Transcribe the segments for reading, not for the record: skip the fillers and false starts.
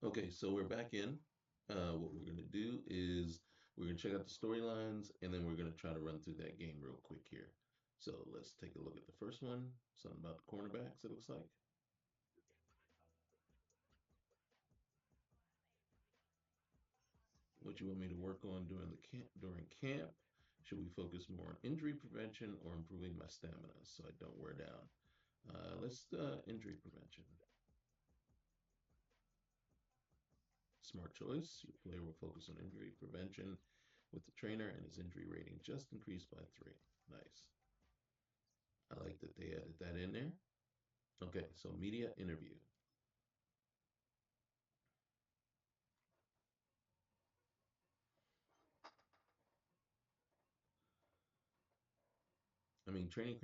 Okay, so we're back in. What we're going to do is we're going to check out the storylines and then we're going to try to run through that game real quick here. So let's take a look at the first one. Something about the cornerbacks, it looks like. What you want me to work on during camp? Should we focus more on injury prevention or improving my stamina so I don't wear down? Let's injury prevention. Smart choice. Your player will focus on injury prevention with the trainer and his injury rating just increased by 3. Nice. I like that they added that in there. Okay, so media interview. I mean, training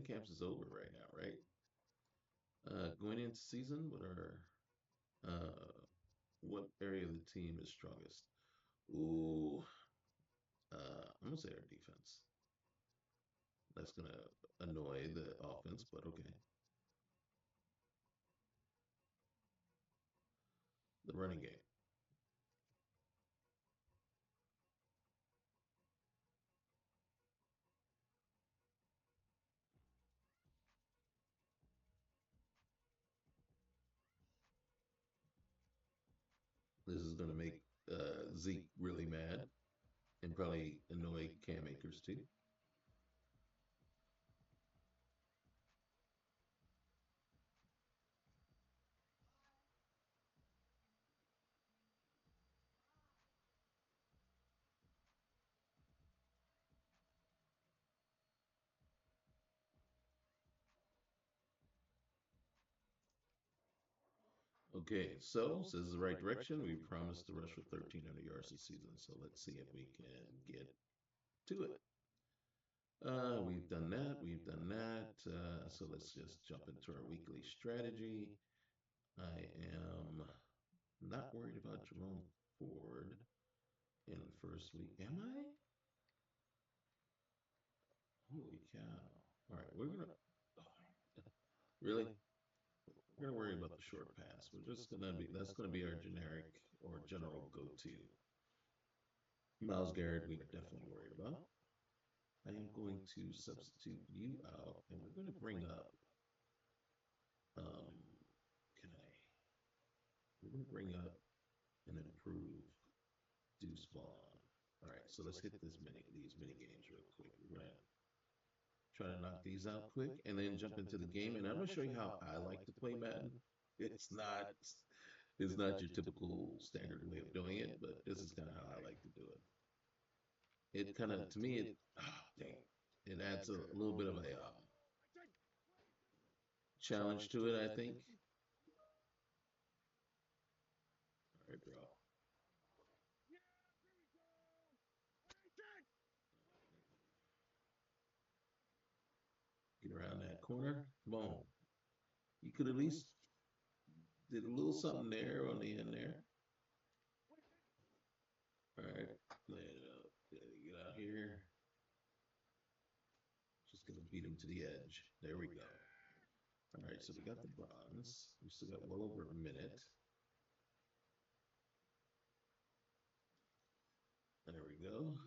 camps is over right now, right? Going into season, what area of the team is strongest? Ooh, I'm gonna say our defense. That's gonna annoy the offense, but okay. The running game. This is gonna make Zeke really mad and probably annoy Cam Akers too. Okay, so says the right direction. We promised to rush for 1,300 yards this season, so let's see if we can get to it. We've done that. We've done that. So let's just jump into our weekly strategy. I am not worried about Jerome Ford in the first week. Am I? Holy cow. All right, we're going to. Really? We're going to worry about the short pass. That's going to be our generic or general go to. Miles Garrett, we're definitely worried about. I am going to substitute you out, and we're going to bring up. Um, can I? We're going to bring up an improved Deuce Vaughn. All right, so let's hit these mini games real quick. We're gonna try to knock these out quick, and then jump into the game. And I'm gonna show you how I like to play Madden. It's not it's not your typical standard way of doing it, but this is kind of how I like to do it. It kind of to me it dang, it adds a little bit of a challenge to it. I think. All right, bro. Get around that corner. Boom. You could at least did a little something there on the end there. All right, lay it up. Get out here. Just gonna beat him to the edge. There we go. All right, so we got the bronze. We still got well over a minute. There we go.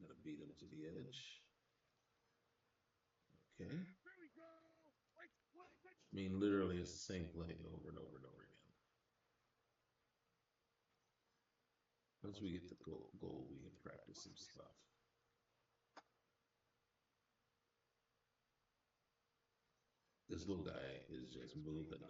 Gotta beat him to the edge. Okay. I mean, literally, it's the same play over and over and over again. Once we get the goal, we can practice some stuff. This little guy is just moving now.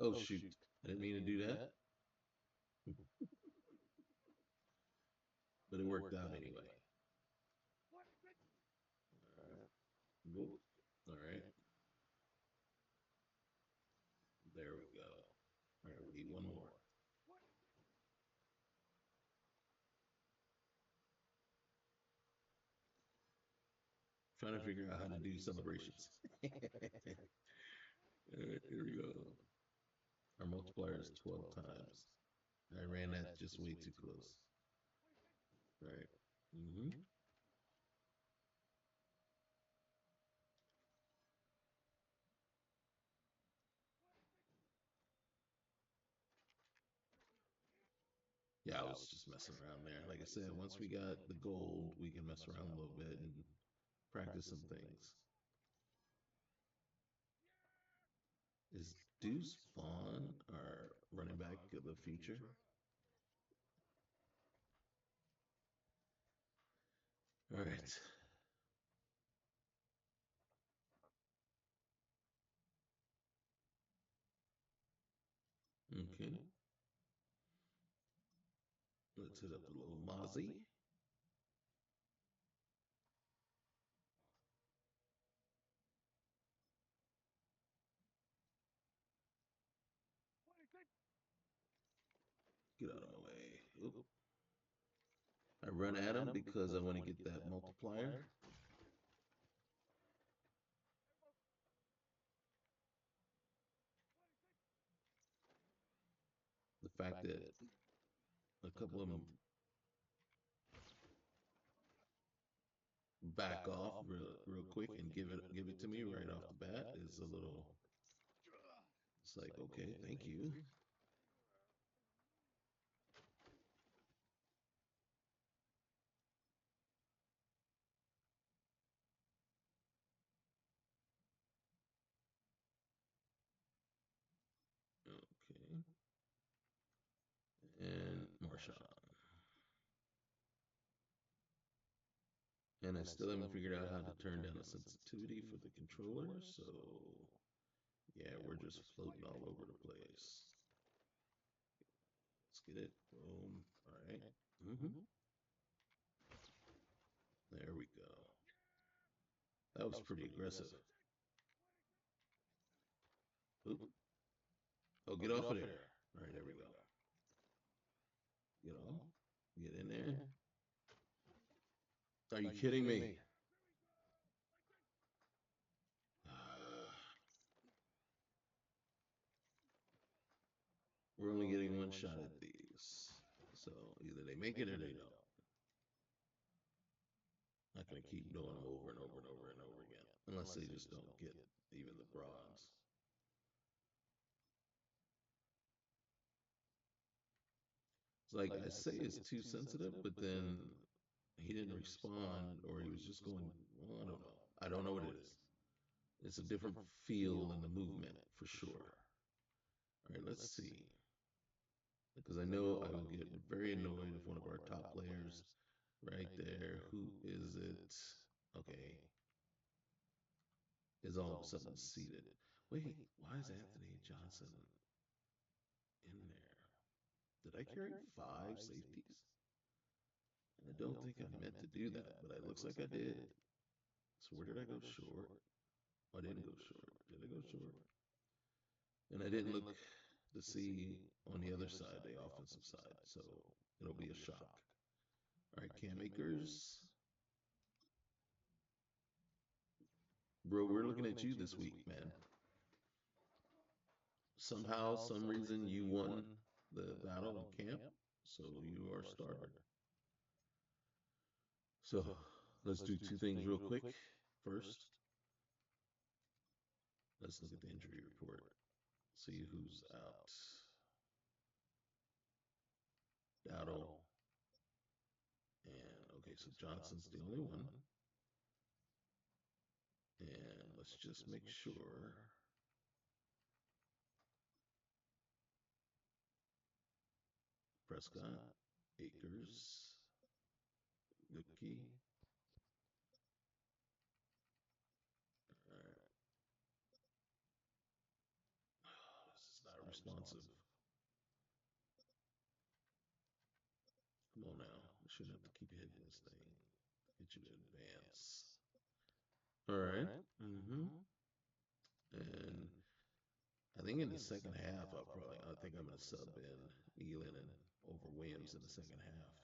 Oh shoot! I didn't mean to do that, but it worked out anyway. All right. Whoop. All right. There we go. All right, we need one more. Trying to figure out how to do celebrations. here we go. Our multiplier is 12 times. I ran that just way too close. All right. Yeah, I was just messing around there. Like I said, once we got the gold, we can mess around a little bit and practice some things. Is Deuce Vaughn our running back of the future? All right. Okay. Let's hit up the little Mozzie. Get out of my way. Oop. I run at him because I want to get that multiplier. The fact that a couple of them back off real quick and give it to me right off the bat is a little. It's like, okay, thank you. Okay. And Marshawn. And I still haven't figured out how to turn down the sensitivity for the controller, so yeah, we're just floating all over the place. Let's get it. Boom. All right. There we go. That was pretty aggressive. Oop. Oh, get off of there. All right, there we go. Get on. Get in there. Are you kidding me? We're only getting one shot at these. So either they make it or they don't. Not going to keep doing them over and over and over and over again. Unless they just don't get even the bronze. It's like I say it's too sensitive, but then he didn't respond or he was just going, well, I don't know. I don't know what it is. It's a different feel in the movement for sure. All right, let's see. Because I know I will get very annoyed if one of our top players right there, who is it? Okay. Is all of a sudden seated. Wait, why is Anthony Johnson in there? Did I carry 5 safeties? And I don't think I meant to do that, but it looks like I did. So where did I go short? Oh, I didn't go short. Did I go short? And I didn't look to see on the other side, the offensive side. So it'll be a shock. All right, Cam Akers. Bro, we're looking at you this week, man. Somehow, some reason, you won the battle in camp, so you are starter. So let's do two things real quick. First, let's look at the injury report. See who's out. Dowdle. And okay, so Johnson's the only one. And let's just make sure. Prescott, Akers, Goodkey. All right. Oh, this is not responsive. Come on now. We shouldn't have to keep hitting this thing. Get you to advance. All right. And I think in the second half, I think I'm going to sub in Elin and over Williams in the second half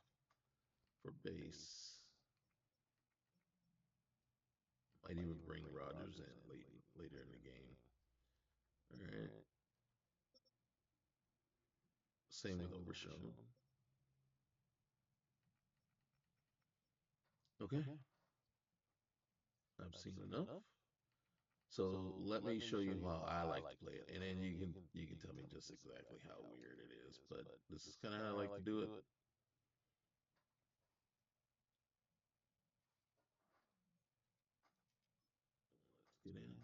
for base. Might even bring Rodgers in later in the game. All right. Same with overshown. Okay, I've seen enough. So let me show you how I like to play it, and then you can tell me just exactly how weird it is. But this is kind of how I like to do it. Let's get in.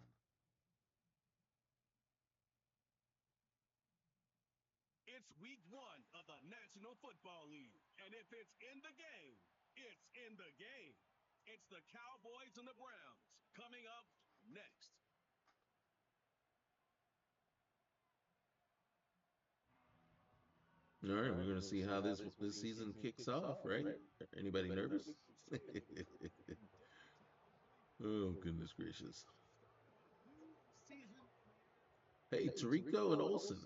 It's week 1 of the National Football League. And if it's in the game, it's in the game. It's the Cowboys and the Browns coming up next. All right, we're gonna see how this season kicks off, right? Anybody nervous? Oh goodness gracious! Hey, Tarico and Olsen.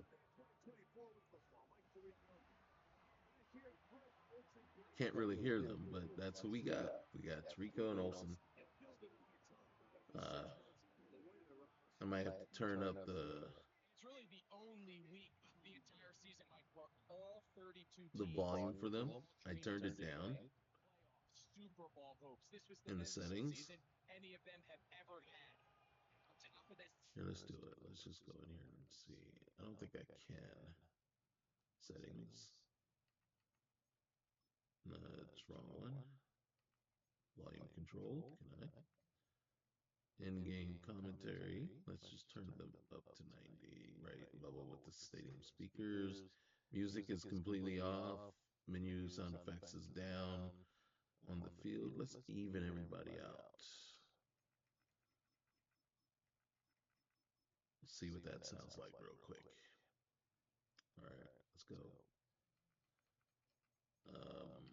Can't really hear them, but that's who we got. We got Tarico and Olsen. Uh, I might have to turn up It's really the only week the entire season, Mike, where all 32 the teams volume for them. all I treated turned as it down playoff Super Bowl hopes. This was the in the best settings. season any of them have ever had. On top of this, Here, let's do it. Let's just go in here and see. I don't think I can. Settings. No, that's wrong one. Volume control. Can I? In-game commentary. Let's just turn them up to 90, right level with the stadium speakers. Music is completely off. Menu sound effects is down. On the field, let's even everybody out. Let's see what that sounds like real quick. All right, let's go. Um,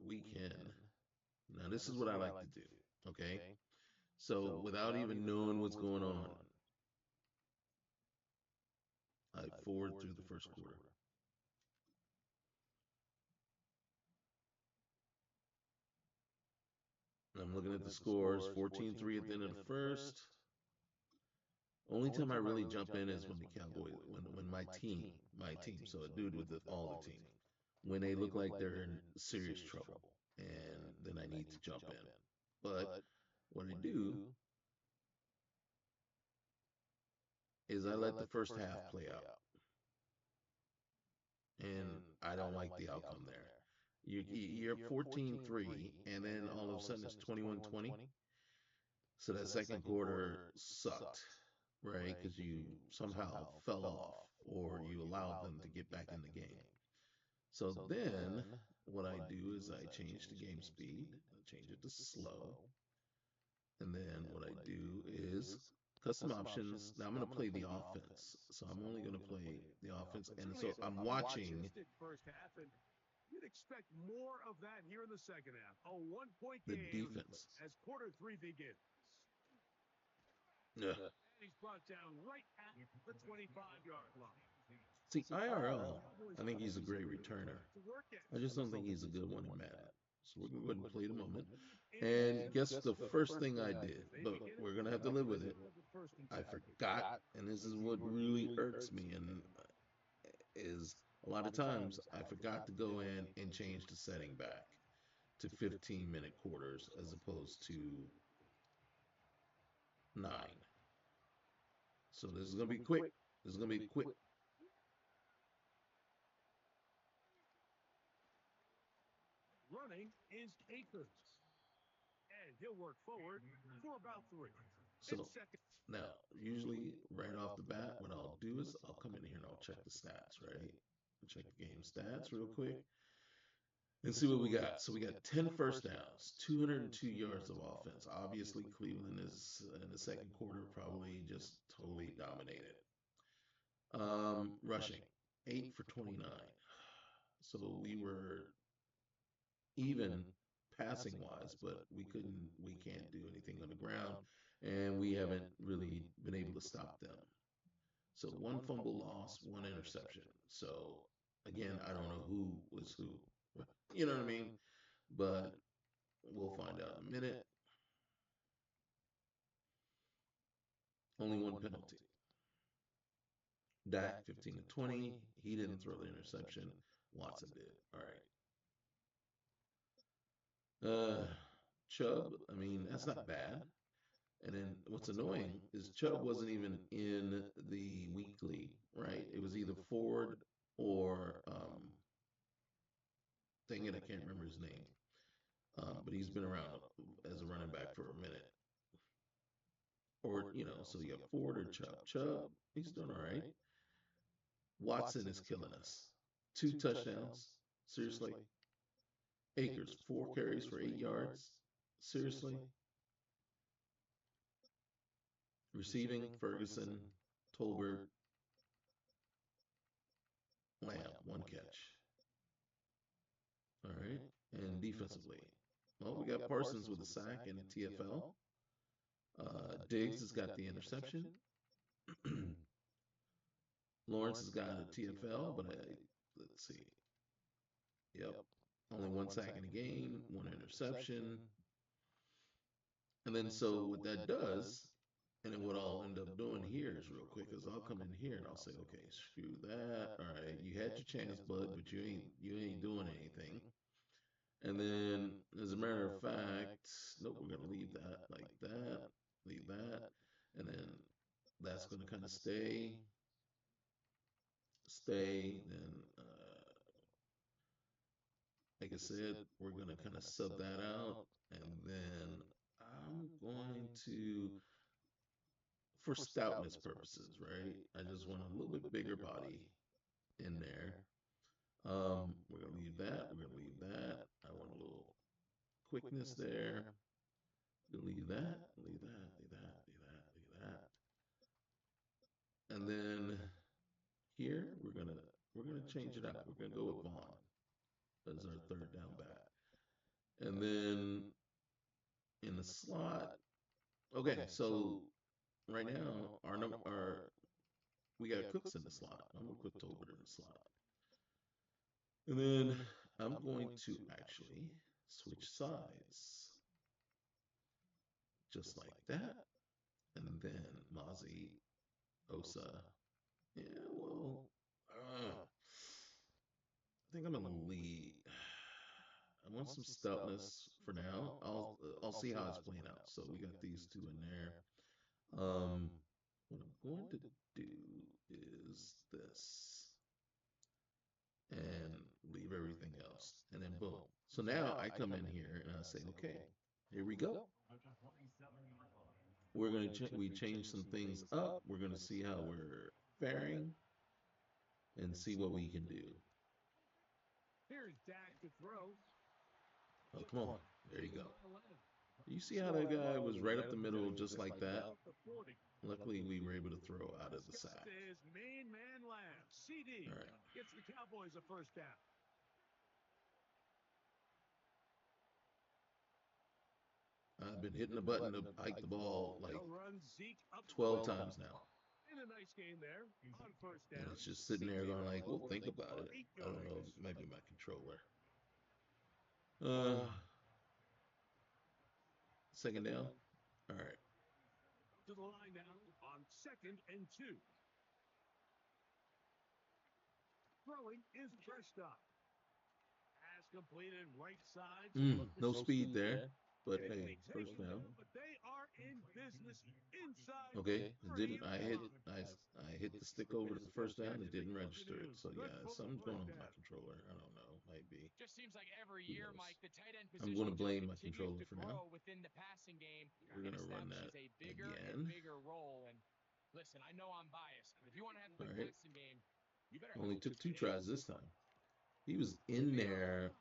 we can. Now, this is what I like to do, okay? So, without even knowing what's going on, I forward through the first quarter. I'm looking at the scores 14-3 at the end of the first. Only time I really jump in is when the Cowboys, when my team, so a dude with all the team, when they look like they're in serious trouble, and then I need to jump in. But what I do is I let the first half play out, and I don't like the outcome there. You're 14-3, and then all of a sudden it's 21-20. So that second quarter sucked, right? Because you somehow fell off or you allowed them to get back in the game. So then what I do is I change the game speed, I change it to slow. And then what I do is custom options. Now I'm going to play the offense. So I'm only going to play the offense. And so I'm watching First half, and you'd expect more of that here in the second half. A one-point the game defense. as quarter 3 begins. Yeah. He's brought down right at the 25-yard line. See, IRL, I think he's a great returner. I just don't think he's a good one in Madden. So we're going to go ahead and play it a moment. And guess the first thing I did, but we're going to have to live with it. I forgot, and this is what really irks me, and is a lot of times I forgot to go in and change the setting back to 15-minute quarters as opposed to 9. So this is going to be quick. This is going to be quick. Running is Akers. And he'll work forward for about 3. So now, usually right off the bat, what I'll do is I'll come in here and I'll check the stats, right? Check the game stats real quick and see what we got. So we got 10 first downs, 202 yards of offense. Obviously, Cleveland is in the second quarter probably just totally dominated. Rushing, 8 for 29. So we were even passing wise, but we can't do anything on the ground, and we haven't really been able to stop them. So one fumble loss, one interception. So again, I don't know who was who. You know what I mean? But we'll find out in a minute. Only one penalty. Dak 15 to 20. He didn't throw the interception. Watson did. All right. Chubb, I mean, that's not bad. And then what's annoying is Chubb wasn't even in the weekly, right? It was either Ford or dang it, I can't remember his name. But he's been around as a running back for a minute. Or, so you have Ford or Chubb. Chubb, he's doing all right. Watson is killing us. 2 touchdowns. Seriously. Akers, 4 carries for 8 yards. Seriously. Receiving, Ferguson, Tolbert, Lamb, 1 catch. All right. And defensively, well, we got Parsons with a sack and TFL. Diggs has got the interception. Lawrence has got a TFL, but let's see. Yep. Only 1 sack in a game, 1 interception. And then so what that does, and then what I'll end up doing here is real quick is I'll come in here and I'll say, okay, screw that. All right, you had your chance, bud, but you ain't doing anything. And then, as a matter of fact, nope, we're gonna leave that like that, leave that, and then that's gonna kind of stay. Then, like I said, we're gonna kind of sub that out, and then I'm going to, for stoutness purposes, right? I just want a little bit bigger body in there. We're gonna leave that. We're gonna leave that. I want a little quickness there. Leave that. Leave that. Leave that. Leave that. Leave that. And then here we're gonna change it up. We're gonna go with Vaughn as our third down back. And then in the slot, okay. So right now we got Cooks in the slot. I'm gonna put Tolbert in the slot. And then I'm going to actually switch sides. Just like that. And then Mozzie, Osa. Yeah, well, I think I'm gonna lead. I want some stoutness for now. I'll see how it's playing out. So we got these two in there. What I'm going to do is this and leave everything else, and then boom. So now I come in here and I say, okay, here we go. We change some things up. We're gonna see how we're faring and see what we can do. Here's Dak to throw. Oh, come on. There you go. You see how that guy was right up the middle just like that? Luckily, we were able to throw out of the sack. Main man Lamb. CD gets the Cowboys a first down. I've been hitting the button to hike the ball like 12 times now. In a nice game there on first down. And it's just sitting there going like, well, think about it. I don't know, maybe my controller. Second down. All right. To the line now on 2nd and 2. Throwing is Prescott. Pass completed right side. No speed there. But hey, first down. But they are in business inside. Okay, it didn't. I hit the stick over to the first down. It didn't register it. So yeah, something's going on with my controller. I don't know. Maybe. Just seems like every year, Mike, the tight end position I'm going to blame my controller for now. Within the passing game. We're going to run that a bigger again. And bigger role. And listen, I know I'm biased, but if you want to have a good passing game, you better. Only took 2 tries this time. He was in there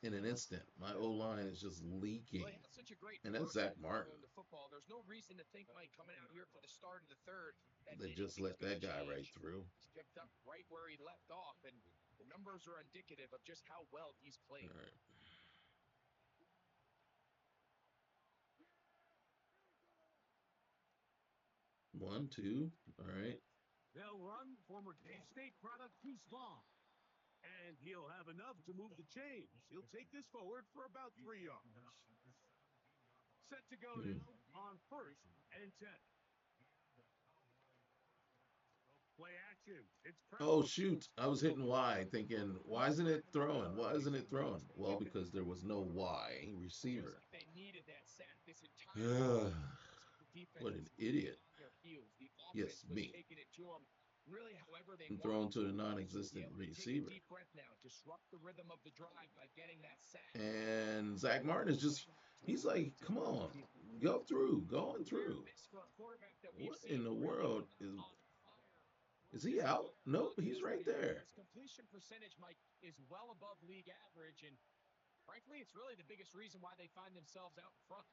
in an instant. My O-line is just leaking. Well, such a great and that's Zach Martin. The football. There's no reason to think, Mike, coming out here for the start of the third, they just let that guy right through. He's picked up right where he left off, and the numbers are indicative of just how well he's played. All right. One, two. All right. They'll run former K-State product Goose Long. And he'll have enough to move the chains. He'll take this forward for about 3 yards. Set to go now on 1st and 10. Oh shoot! I was hitting Y, thinking, why isn't it throwing? Why isn't it throwing? Well, because there was no Y Feels receiver. like they needed that sack this entire Ugh, the defense what was an really idiot! on their heels. The Yes, offense was me. taking it to them really however they And wanted thrown to the be non-existent able to take a receiver. deep breath now, disrupt the rhythm of the drive by getting that sack. And Zach Martin is just—he's like, come on, go through, going Rare through. miss for a quarterback that we've What in seen the really world on fire. is he out? Nope, he's right there. His completion percentage, Mike, is well above league average, and frankly, it's really the biggest reason why they find themselves out in front.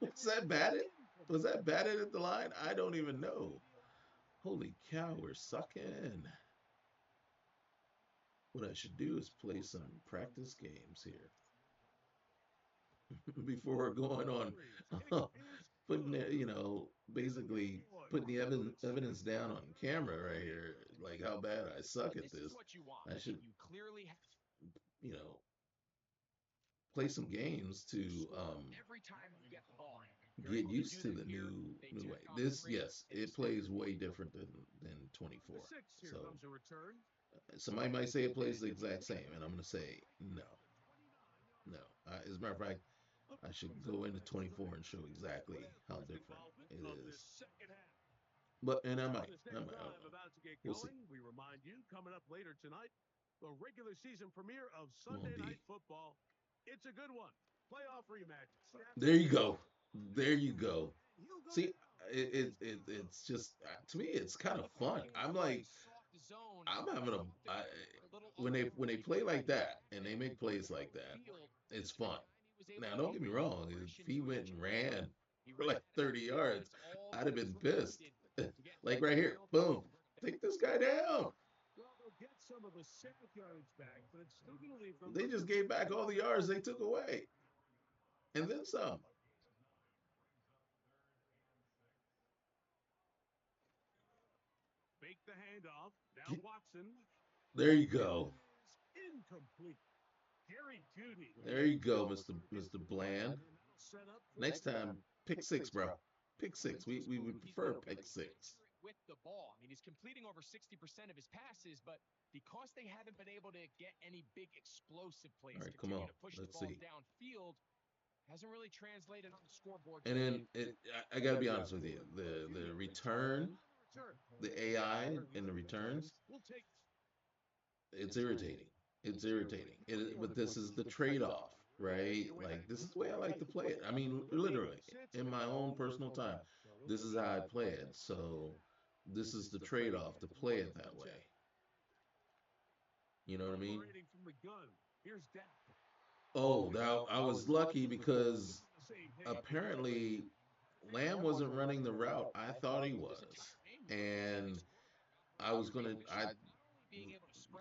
Was that batted? Was that batted at the line? I don't even know. Holy cow, we're sucking. What I should do is play some practice games here before we're going on, putting it, basically putting the evidence down on camera right here, like how bad I suck And at this is this. what you want. I should, You clearly have you know, play some games to every time you get the ball. get used to the new way. This, yes, it plays way different than 24. So somebody might say it plays the exact same, and I'm gonna say no, no. As a matter of fact, I should go into 24 and show exactly how different it is. But and I don't know. We'll see. We remind you, coming up later tonight, the regular season premiere of Come on, Sunday B. Night Football. It's a good one. Playoff rematch. There you go. There you go. See, it's just to me, it's kind of fun. I'm like, I'm having when they play like that and they make plays like that, it's fun. Now, don't get me wrong. If he went and ran for like 30 yards, I'd have been pissed. Like right here, boom, take this guy down. Well, they'll get some of the sack yards back, but it's still going to leave them. They just gave back all the yards they took away, and then some. Fake the handoff. Now Watson. There you go. Incomplete. Jerry Judy. There you go, Mr. Bland. Next time, pick six, bro. Pick six. We would prefer pick six. With the ball. I mean, he's completing over 60% of his passes, but because they haven't been able to get any big explosive plays, All right, come on. to push Let's the ball see. downfield, hasn't really translated on the scoreboard. And then I got to be honest with you, the return, the AI in the returns, it's irritating. It's irritating. But this is the trade-off, right? Like this is the way I like to play it. I mean, literally, in my own personal time, this is how I play it. So this is the trade-off to play it that way. You know what I mean? Oh, now I was lucky because apparently Lamb wasn't running the route I thought he was, and I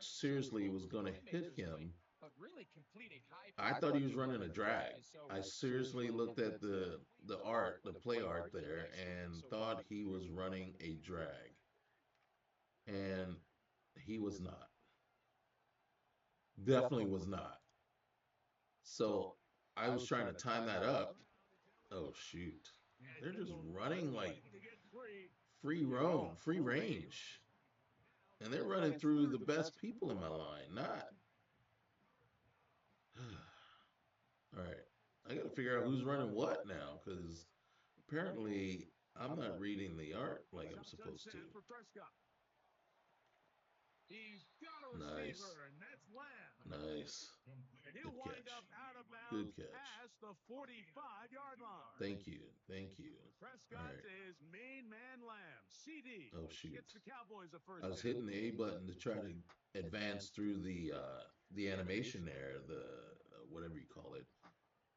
seriously was gonna hit him. I thought he was running a drag. I seriously looked at the play art there, and thought he was running a drag, and he was not. Definitely was not. So I was trying to time that up. Oh shoot. They're just running like free roam, free range. And they're running through the best people in my line, not. All right. I got to figure out who's running what now because apparently I'm not reading the art like I'm supposed to. Nice. Nice. Good catch. Good catch. The 45-yard line. Thank you. Thank you. Prescott All right. to his main man Lamb. CD. Oh shoot. Gets the Cowboys a first I was down. hitting the A button to try to advance through the animation there, the whatever you call it,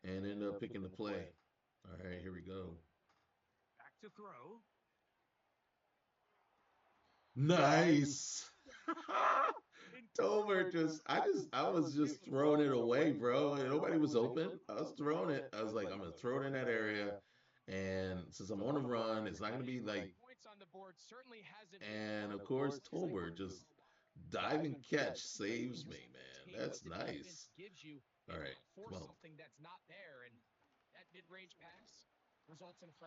and end up picking the play. All right, here we go. Back to throw. Nice. Tomer I was just throwing it away, bro. Nobody was open. I was throwing it. I was like, I'm gonna throw it in that area, and since I'm on the run, it's not gonna be like. And of course, Tolbert just dive and catch saves me, man. That's nice. All right, come on.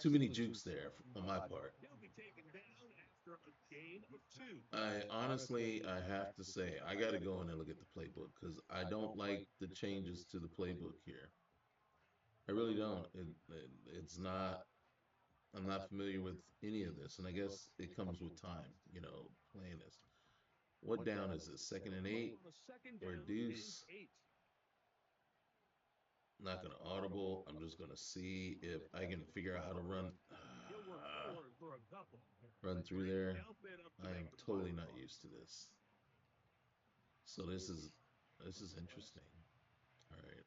Too many jukes there on my part. I honestly, I have to say, I got to go in and look at the playbook because I don't like the changes to the playbook here. I really don't. It's not. I'm not familiar with any of this, and I guess it comes with time. Playing this. What down is this? Second and 8 or deuce? Not gonna audible. I'm just gonna see if I can figure out how to run through there. I am totally not used to this. So this is interesting. All right,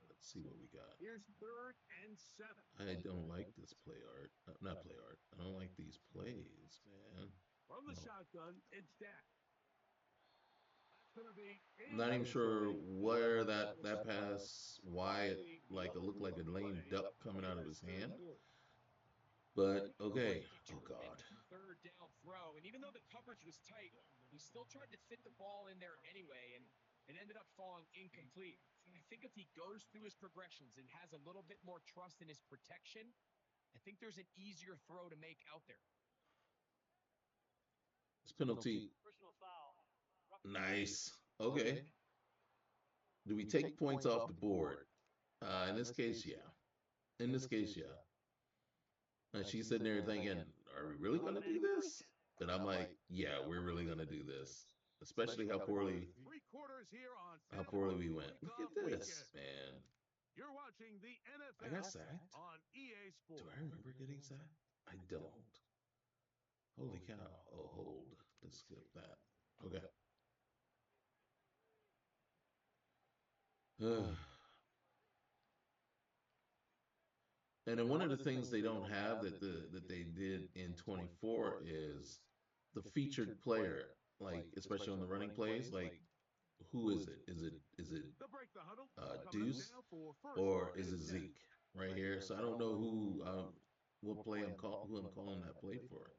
let's see what we got. Here's 3rd and 7. I don't like this play art. Not play art. I don't like these plays, man. From the No. shotgun, it's Dak. Not even sure where that pass, why it looked like a lame duck coming out of his hand. But okay. Oh God. 3rd down throw, and even though the coverage was tight, he still tried to fit the ball in there anyway, and it ended up falling incomplete. I think if he goes through his progressions and has a little bit more trust in his protection, I think there's an easier throw to make out there. It's penalty. Nice. Okay. Do we take points off the board? In this case, yeah. In this case, yeah. And she's sitting there thinking, are we really going to do this? And I'm like, yeah, we're really going to do this. Especially how poorly we went. Look at this, man. You're watching the I got NFL sacked. on EA Sports. Do I remember getting sacked? I don't. Holy cow. Oh, hold. Let's skip that. Okay. And then one of the things they don't have that they did in 24 is the featured player, like especially on the running plays. Like, who is it? Is it Deuce or is it Zeke right here? So I don't know what play who I'm calling that play for.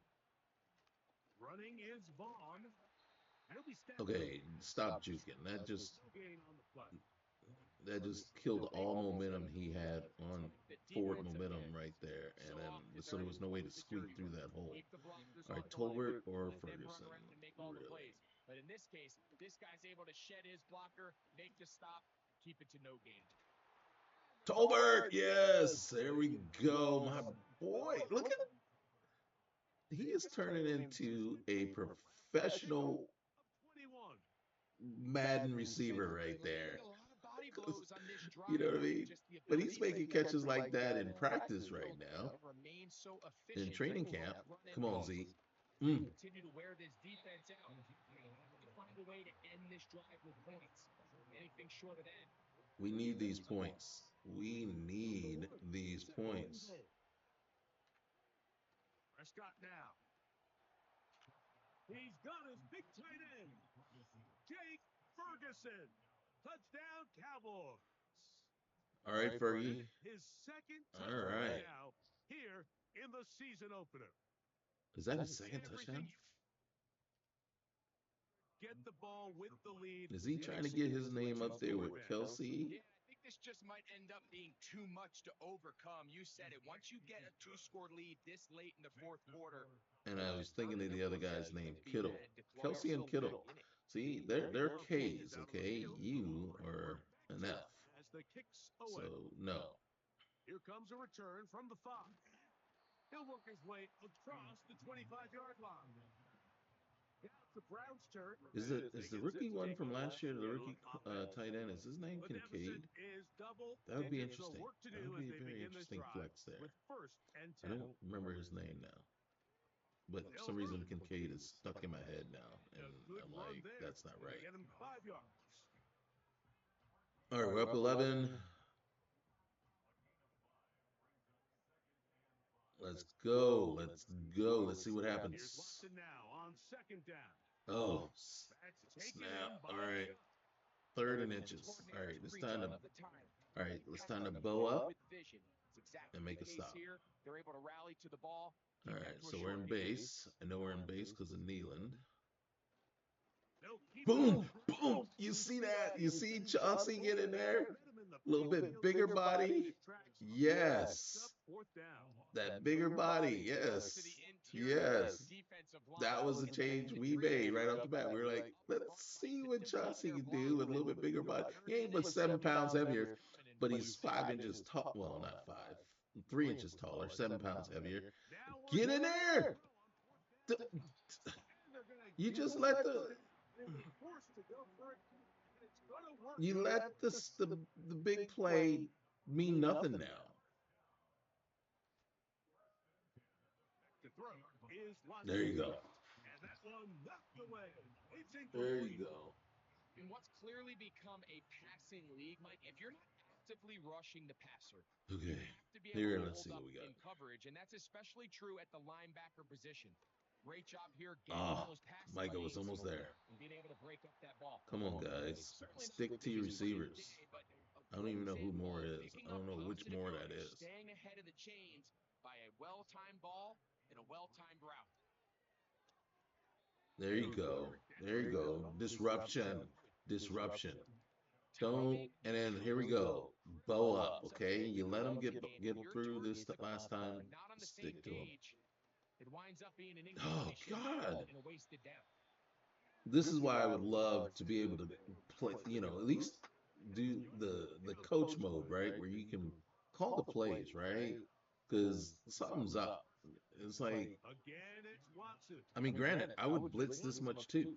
Running is Vaughn. Okay, stop juking. That just killed all momentum he had on forward momentum right there, and then so there was no way to squeak through that hole. All right, Tolbert or Ferguson, really? But in this case, this guy's able to shed his blocker, make the stop, keep it to no gain. Tolbert, yes, there we go, my boy. Look at he is turning into a professional Madden receiver right there. You know what I mean? But he's making catches like that in practice right now. In training camp. Come on, Z. Continue to wear this defense out. Find a way to end this drive with points. Anything short of that. We need these points. We need these points. Prescott now. He's got his big tight end, Jake Ferguson. Touchdown, Cowboys. All right, Fergie. His second touchdown now here in the season opener. Is that his second touchdown? Get the ball with the lead. Is he trying to get his name up there with Kelsey? Yeah, I think this just might end up being too much to overcome. You said it. Once you get a 2-score lead this late in the 4th quarter. And I was thinking of the other guy's name, Kittle. Kelsey and Kittle. See, they're K's, okay? You are an F. So, no. Here comes a return from the 5. He'll work his way across the 25-yard line. The Browns' turn. Is the rookie one from last year, the rookie tight end, is his name Kincaid? That would be interesting. That would be a very interesting flex there. I don't remember his name now. But for some reason, Kincaid is stuck in my head now. And I'm like, that's not right. All right, we're up 11. Let's go. Let's go. Let's see what happens. Oh, snap. All right. 3rd and inches. All right, it's time to. All right, it's time to bow up and make a stop. They're able to rally to the ball. All right, so we're in base. I know we're in base because of Nealand. Boom, boom. You see that? You see Chauncey get in there? A little bit bigger body. Yes. That bigger body. Yes. Yes. Defensive That line. was the change we made right off the bat. We were like, let's see what Chauncey can do with a little bit bigger body. He ain't but 7 pounds heavier, but he's 5 inches tall. Well, not 5, 3 inches taller, 7 pounds heavier. Get in there. You just let the big play mean nothing now. There you go. And that one knocked away. It's There you incomplete. go. In what's clearly become a passing league, Mike, if you're not actively rushing the passer, you Okay. have to be Here, able to let's see hold what up we got. in coverage, and that's especially true at the linebacker position. Great job here getting those passing Micah was lanes almost there. and being able to break up that ball. Come on, guys. Certainly not Stick what to the your Chiefs played receivers. today, but a I don't even great know who example more of it is. picking I don't up know which positive more that yardage, is. staying ahead of the chains by a well-timed ball and a well-timed route. There you go. There you go. Disruption. Disruption. Don't. And then here we go. Bow up. Okay. You let them get through this last time. Not on the same Stick to them. page, it winds up being an Oh incompletion God. and a wasted down. This is why I would love to be able to play. You know, at least do the coach mode, right, where you can call the plays, right? Because something's up. It's like, Again, it's Watson. I mean, granted, I would blitz this much too.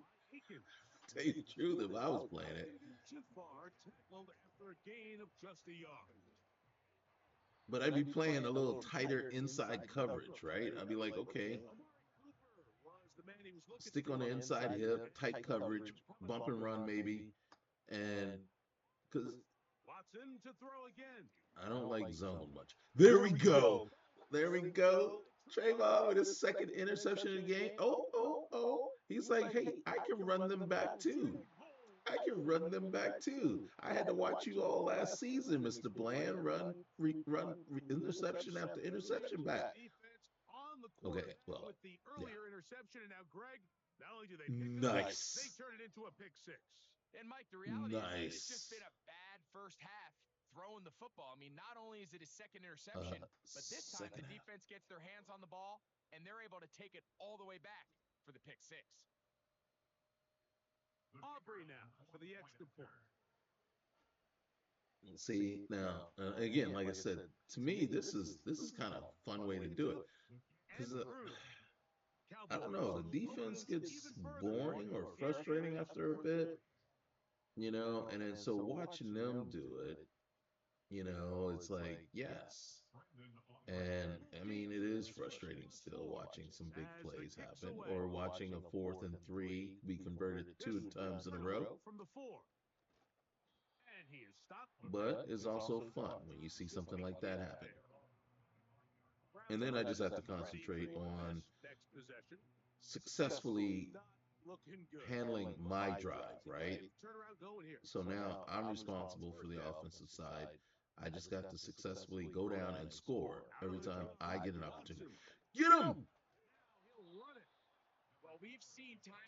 Tell you the truth, if I was playing it. Too far, tackled after a gain of just a yard. But I'd be playing a little tighter inside coverage, right? I'd be like, okay, Was the man he was looking stick on the inside hip, tight coverage, bump and run maybe. And because Watson to throw again. I don't like zone much. There we go. There we go. Trayvon with his second interception of the game. Oh. He's like, hey, I can run them back too. I can run them back too. I had to watch you all last season, Mr. Bland, run interception after interception back. Defense on the Okay, well, with the yeah. earlier interception, and now Greg, not only do they pick Nice. they turn it into a pick six. And Mike, the reality is it's just Nice. been a bad first half throwing the football. I mean, not only is it his second interception, but this time the defense gets their hands on the ball and they're able to take it all the way back for the pick six. Aubrey now for the extra point. See, now again, like I said, to me this is kind of a fun way to do it because I don't know, the defense gets boring or frustrating after a bit, you know, and then so watching them do it, you know, it's like, yes. And I mean, it is frustrating still watching some big plays happen or watching a 4th and 3 be converted 2 times in a row. From the 4. And he is stopped. But it's also fun when you see something like that happen. And then I just have to concentrate on successfully handling my drive, right? So now I'm responsible for the offensive side. I just got to successfully go down and score every time I get an opportunity. Get him!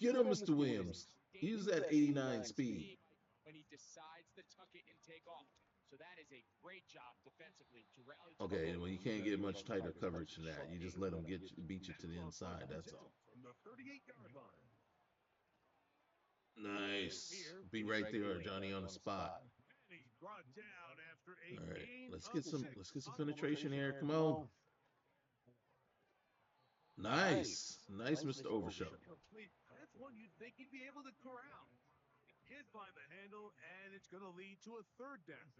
Get him, Mr. Williams. Use that 89 speed. When he decides to tuck it and take off. So that is a great job defensively to rally. Okay, well, you can't get much tighter coverage than that. You just let them beat you to the inside. That's all. Nice. Be right there, Johnny, on the spot. All right, let's get some penetration here. Come on. Nice, Mr. Overshow. That's one you'd think he'd be able to corral. Can't find the handle, and it's going to lead to a third down.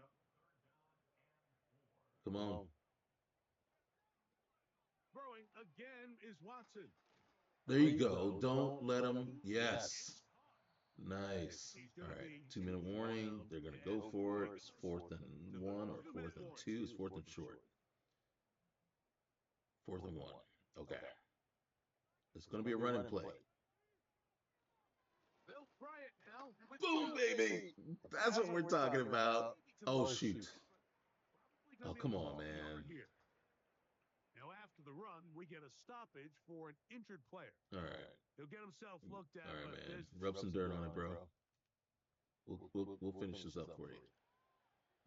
Come on. Throwing again is Watson. There you go. Don't let him. Yes. Nice. All right. 2-minute warning. They're going to go for it. It's 4th and 1 or 4th and 2. It's 4th and short. 4th and 1. Okay. It's going to be a running play. They'll try it now. Boom, baby. That's what we're talking about. Oh, shoot. Oh, come on, man. Now, after the run, we get a stoppage for an injured player. All right. He'll get himself looked at. All right, man. Rub some dirt on it, bro. We'll finish this up for you.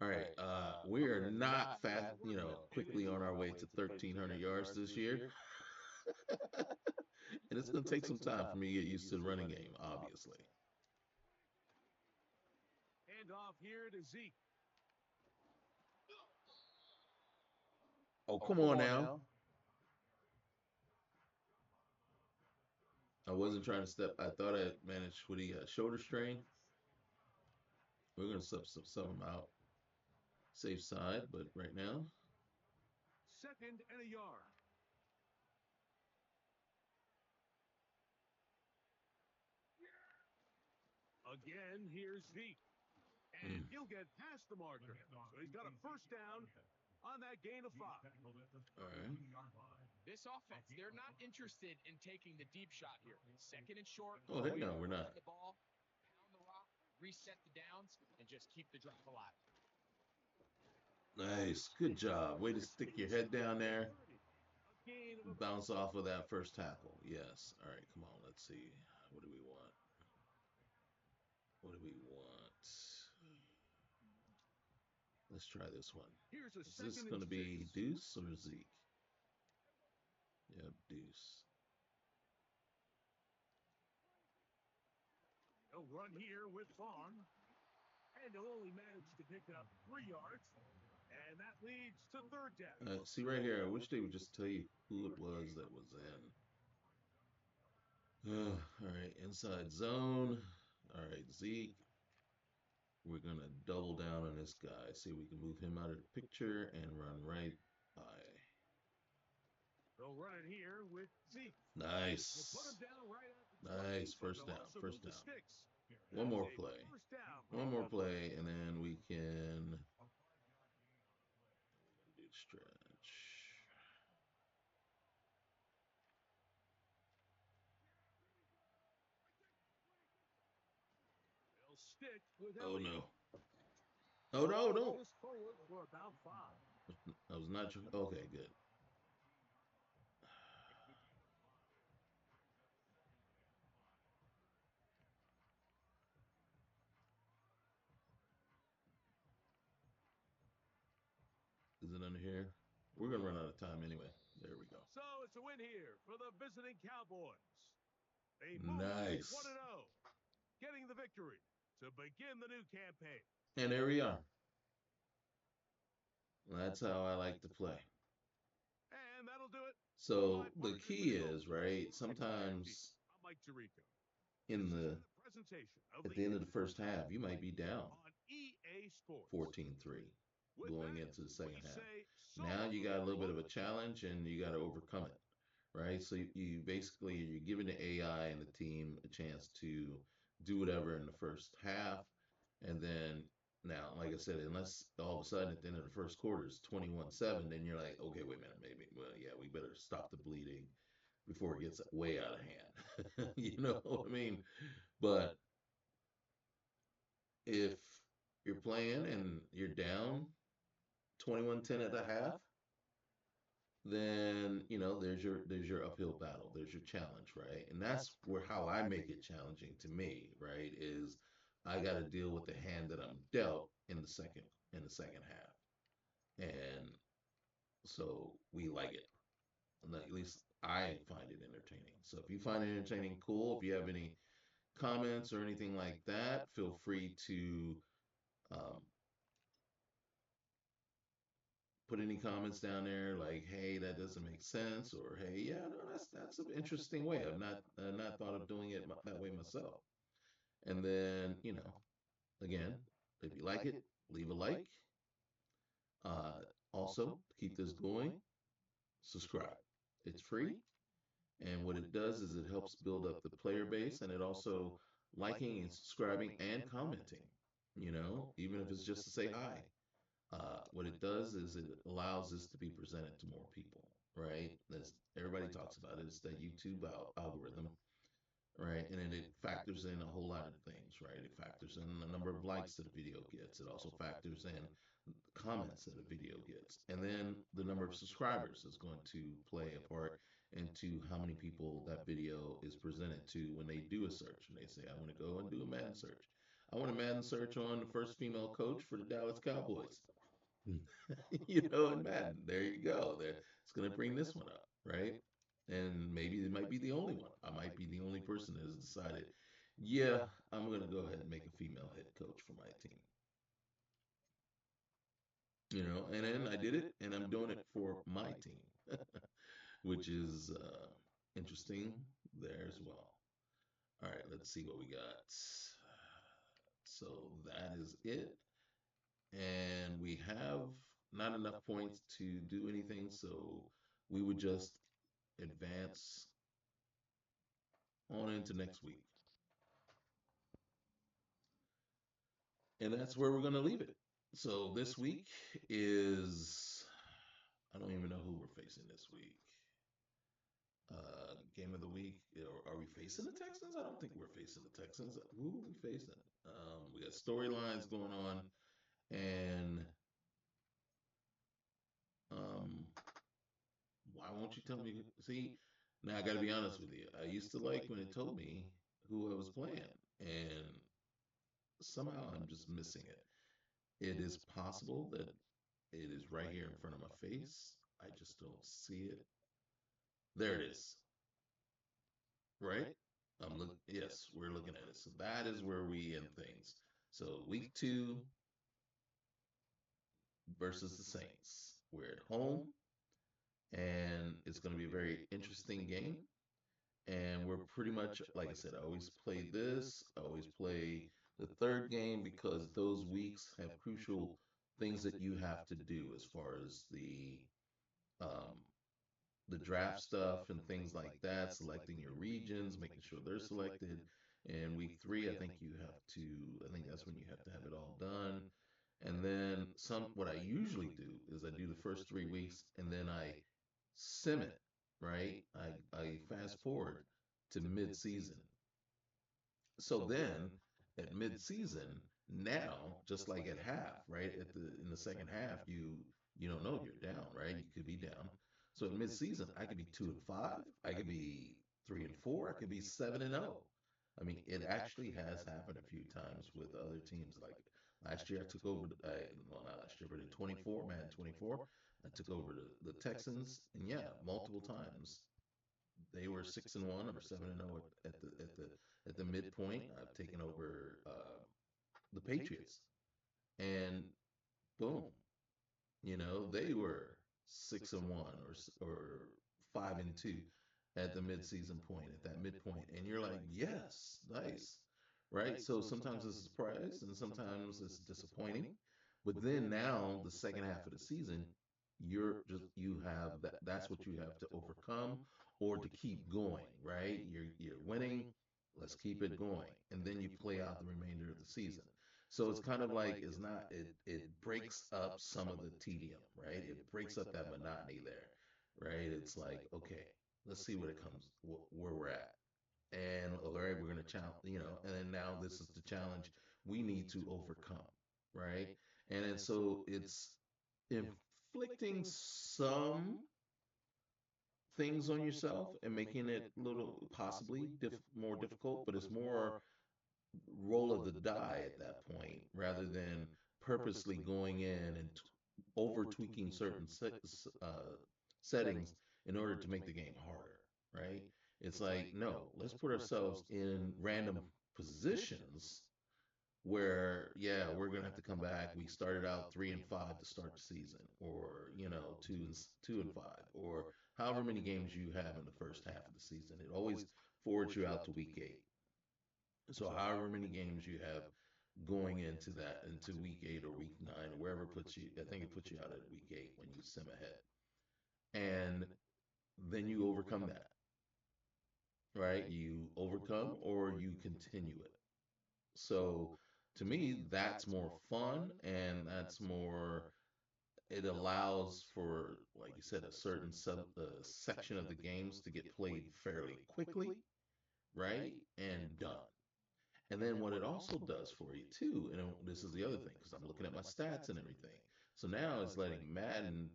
All right. We are not fast, quickly on our way to 1,300 yards this year. And it's going to take some time for me to get used to the running game, obviously. Hand off here to Zeke. Oh, come on now. I wasn't trying to step. I thought I managed with the shoulder strain. We're going to sub him out. Safe side, but right now. 2nd and a yard. Again, here's Zeke. And he'll get past the marker. So he's got a first down on that gain of 5. All right. This offense, they're not interested in taking the deep shot here. 2nd and short. Oh, heck no, we're not. The ball, pound the rock, reset the downs, and just keep the drive alive. Nice. Good job. Way to stick your head down there. Bounce off of that first tackle. Yes. All right, come on. Let's see. What do we want? What do we want? Let's try this one. Is this going to be Deuce or Zeke? Yep, Deuce. He'll run here with Vaughn. And he'll only manage to pick up 3 yards. And that leads to 3rd down. See right here, I wish they would just tell you who it was that was in. All right, inside zone. All right, Zeke. We're going to double down on this guy. See if we can move him out of the picture and run right by. They'll run it here with Zeke. Nice. We'll put him down right at Nice. First down. First down. Sticks. One more play. One more play, and then we can do stretch. They'll stick with Oh Elliott. no. Oh no, no. For about 5. I was not sure. Okay, good. Is it under here? We're going to run out of time anyway. There we go. So it's a win here for the visiting Cowboys. They nice. 1-0, getting the victory to begin the new campaign. And there we are. That's how I like to play. And that'll do it. So the key is, right, sometimes in at the end of the first half, you might be down 14-3 going into the second half. Now you got a little bit of a challenge and you got to overcome it, right? So you basically, you're giving the AI and the team a chance to do whatever in the first half. And then now, like I said, unless all of a sudden at the end of the first quarter is 21-7, then you're like, okay, wait a minute, maybe, well, yeah, we better stop the bleeding before it gets way out of hand. You know what I mean? But if you're playing and you're down 21-10 at the half, then there's your uphill battle, there's your challenge, right? And that's where how I make it challenging to me, right, is I got to deal with the hand that I'm dealt in the second half. And so we like it, and at least I find it entertaining. So if you find it entertaining, cool. If you have any comments or anything like that, feel free to um, put any comments down there, like, hey, that doesn't make sense, or hey, yeah, no, that's an interesting way. I've not thought of doing it that way myself. And then, again, if you like it, leave a like. Also, to keep this going, subscribe. It's free. And what it does is it helps build up the player base, and it also liking and subscribing and commenting, even if it's just to say hi. What it does is it allows this to be presented to more people, right? As everybody talks about it, it's the YouTube algorithm, right? And then it factors in a whole lot of things, right? It factors in the number of likes that a video gets. It also factors in comments that a video gets. And then the number of subscribers is going to play a part into how many people that video is presented to when they do a search. And they say, I want to go and do a Madden search. I want a Madden search on the first female coach for the Dallas Cowboys. In Madden. There you go. There, it's going to bring this one up, right? And maybe it might be the only one. I might be the only person that has decided, yeah, I'm going to go ahead and make a female head coach for my team. And then I did it, and I'm doing it for my team, which is interesting there as well. All right, let's see what we got. So that is it. And we have not enough points to do anything, so we would just advance on into next week. And that's where we're going to leave it. So this week is, I don't even know who we're facing this week. Game of the week. Are we facing the Texans? I don't think we're facing the Texans. Who are we facing? We got storylines going on, and um, why won't you tell me? See, now I got to be honest with you. I used to like when it told me who I was playing, and somehow I'm just missing it. It is possible that it is right here in front of my face. I just don't see it. There it is. Right? I'm look. Yes, we're looking at it. So that is where we end things. So week 2 versus the Saints. We're at home, and it's going to be a very interesting game. And we're pretty much, like I said, I always play this. I always play the third game because those weeks have crucial things that you have to do as far as um, the draft stuff and things like that, selecting your regions, making sure they're selected. And week 3, I think you have to, I think that's when you have to have it all done. And then what I usually do is I do the first 3 weeks and then I sim it, right? I fast forward to mid season. So then at mid-season, now just like at half, right? In the second half, you don't know you're down, right? You could be down. So at mid-season, I could be 2-5, I could be 3-4, I could be 7-0. I mean, it actually has happened a few times with other teams. Like last year, I took over. Well, not last year, but in 24, man, 24, I took over the Texans, and yeah, multiple times they were 6-1 or 7-0 at the midpoint. I've taken over the Patriots, and boom, they were 6-1 or 5-2 at the midseason point, at that midpoint, and you're like, yes, nice, right? So sometimes it's a surprise, and sometimes it's disappointing, but then now the second half of the season, you have that's what you have to overcome or to keep going, right? You're winning, let's keep it going, and then you play out the remainder of the season. So it's kind of like it's not it breaks up some of the tedium, right? It breaks up that monotony there, right? It's like, okay, let's see what it comes where we're at. And all right, we're going to challenge, and then now this is the challenge we need to overcome, right? And then so it's inflicting some things on yourself and making it a little possibly more difficult, but it's more roll of the die at that point rather than purposely going in and over tweaking certain settings in order to make the game harder, right? It's like, no, let's put ourselves in random positions where, yeah, we're gonna have to come back. We started out 3-5 to start the season, or two and five, or however many games you have in the first half of the season. It always forwards you out to week 8. So however many games you have going into week 8 or week 9 or wherever it puts you, I think it puts you out at week 8 when you sim ahead, and then you overcome that, right? You overcome or you continue it. So to me, that's more fun, and that's more. It allows for, like you said, a certain section of the games to get played fairly quickly, right, and done. And then what it also does for you too, and this is the other thing, because I'm looking at my stats and everything. So now it's letting Madden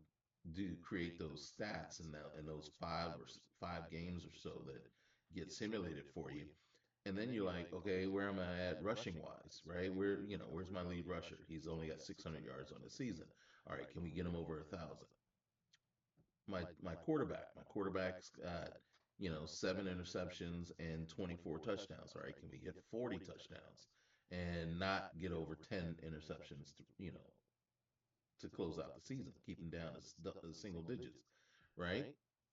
do create those stats in those 5 games or so that get simulated for you. And then you're like, okay, where am I at rushing wise, right? Where's my lead rusher? He's only got 600 yards on the season. All right, can we get him over 1,000? my quarterback. My quarterback's got, 7 interceptions and 24 touchdowns. All right, can we hit 40 touchdowns and not get over 10 interceptions? To close out the season, keep them down as single digits, right?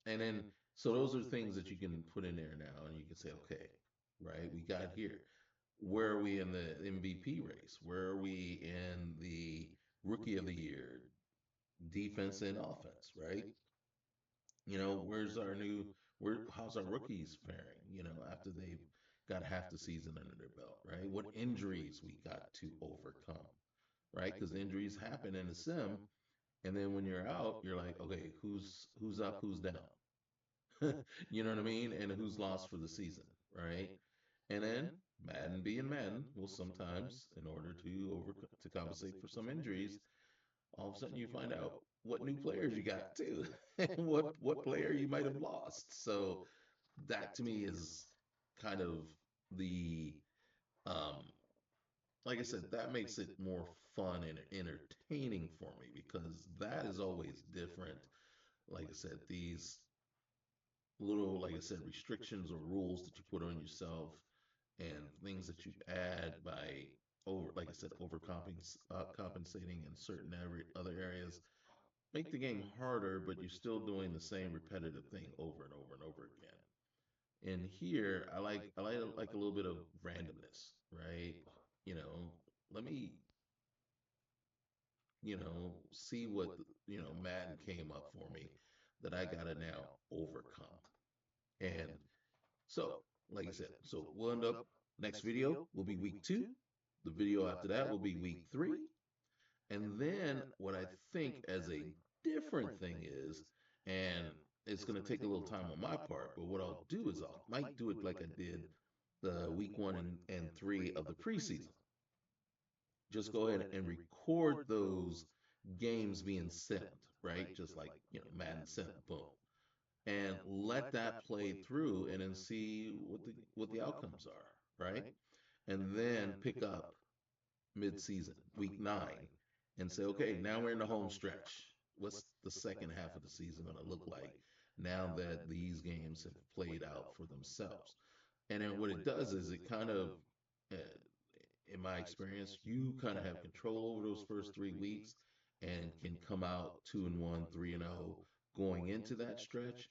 And then so those are things that you can put in there now, and you can say, okay, right, we got here. Where are we in the MVP race? Where are we in the Rookie of the Year, defense and offense, right? Where's our new how's our rookies faring, after they've got half the season under their belt, right? What injuries we got to overcome, right? Because injuries happen in the sim, and then when you're out, you're like, okay, who's up, who's down? You know what I mean? And who's lost for the season, right? And then Madden being Madden will sometimes, in order to compensate for some injuries, all of a sudden you find out what new players you got too, and what player you might have lost. So that to me is kind of the um like I said, that makes it more fun and entertaining for me because that is always different. Like I said, these little, like I said, restrictions or rules that you put on yourself and things that you add by like I said, compensating in certain other areas make the game harder, but you're still doing the same repetitive thing over and over and over again. And here, I like a little bit of randomness, right? You know, let me see what Madden came up for me that I gotta now overcome. And so, like I said, so we'll end up next video will be week 2. The video after that will be week 3. And then what I think as a different thing is, and it's going to take a little time on my part, but what I'll do is might do it like I did the week 1 and 3 of the preseason. Just go ahead and record those games being sent, right? Just like, Madden sent, boom. And let that play through and then see what the outcomes are, right? And then pick up mid-season, week 9, and say, okay, now we're in the home stretch. What's the second half of the season going to look like now that these games have played out for themselves? And then what it does is it kind of, uh, in my experience, you kind of have control over those first 3 weeks and can come out 2-1, 3-0 going into that stretch.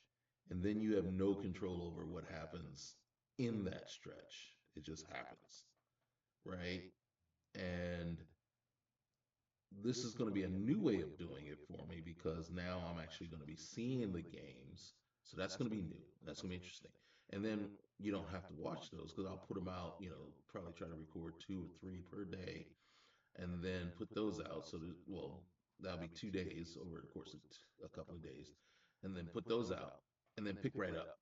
And then you have no control over what happens in that stretch. It just happens, right? And this is going to be a new way of doing it for me because now I'm actually going to be seeing the games. So that's going to be new. That's going to be interesting. And then you don't have to watch those because I'll put them out, probably try to record 2 or 3 per day and then put those out. So, that'll be 2 days over the course of a couple of days. And then put those out and then pick right up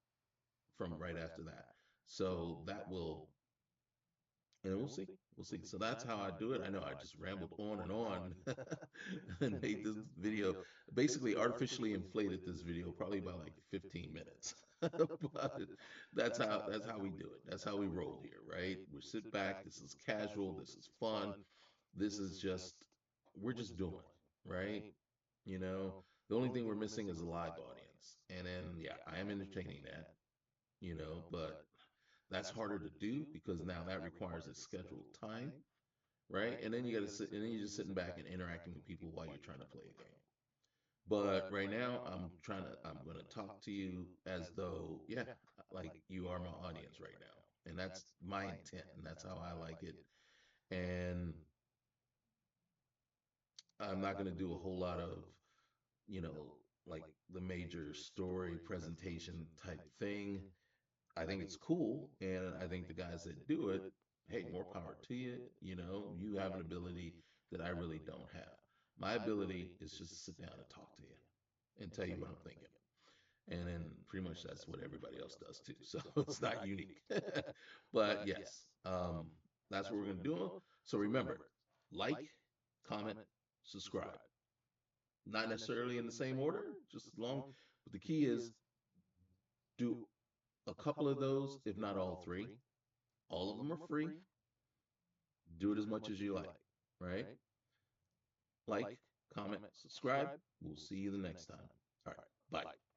from right after that. So that will and we'll see. We'll see. So that's how I do it. I know I just rambled on and made this video, basically artificially inflated this video, probably by like 15 minutes. But that's how we do it. That's how we roll here, right? We sit back. This is casual. This is fun. This is just we're just doing, right? You know, the only thing we're missing is a live audience. And then yeah, I am entertaining that, but that's harder to do because now that requires a scheduled time, right? And then you got to sit, and then you're just sitting back and interacting with people while you're trying to play a game. But right now, I'm going to talk to you as though, yeah, like you are my audience right now. And that's my intent, and that's how I like it. And I'm not going to do a whole lot of, you know, like the major story presentation type thing. I think it's cool, and I think the guys that do it, hey, more power to you. You have an ability that I really don't have. My ability is just to sit down and talk to you and tell you what I'm thinking. And then pretty much that's what everybody else does too. So it's not unique. But yes, that's what we're going to do. So remember, like, comment, subscribe. Not necessarily in the same order, just as long. But the key is do a couple of those, if not all 3. All of them are free. Do it as much as you like, right? Like, comment, subscribe. We'll see you the next time. All right. Bye.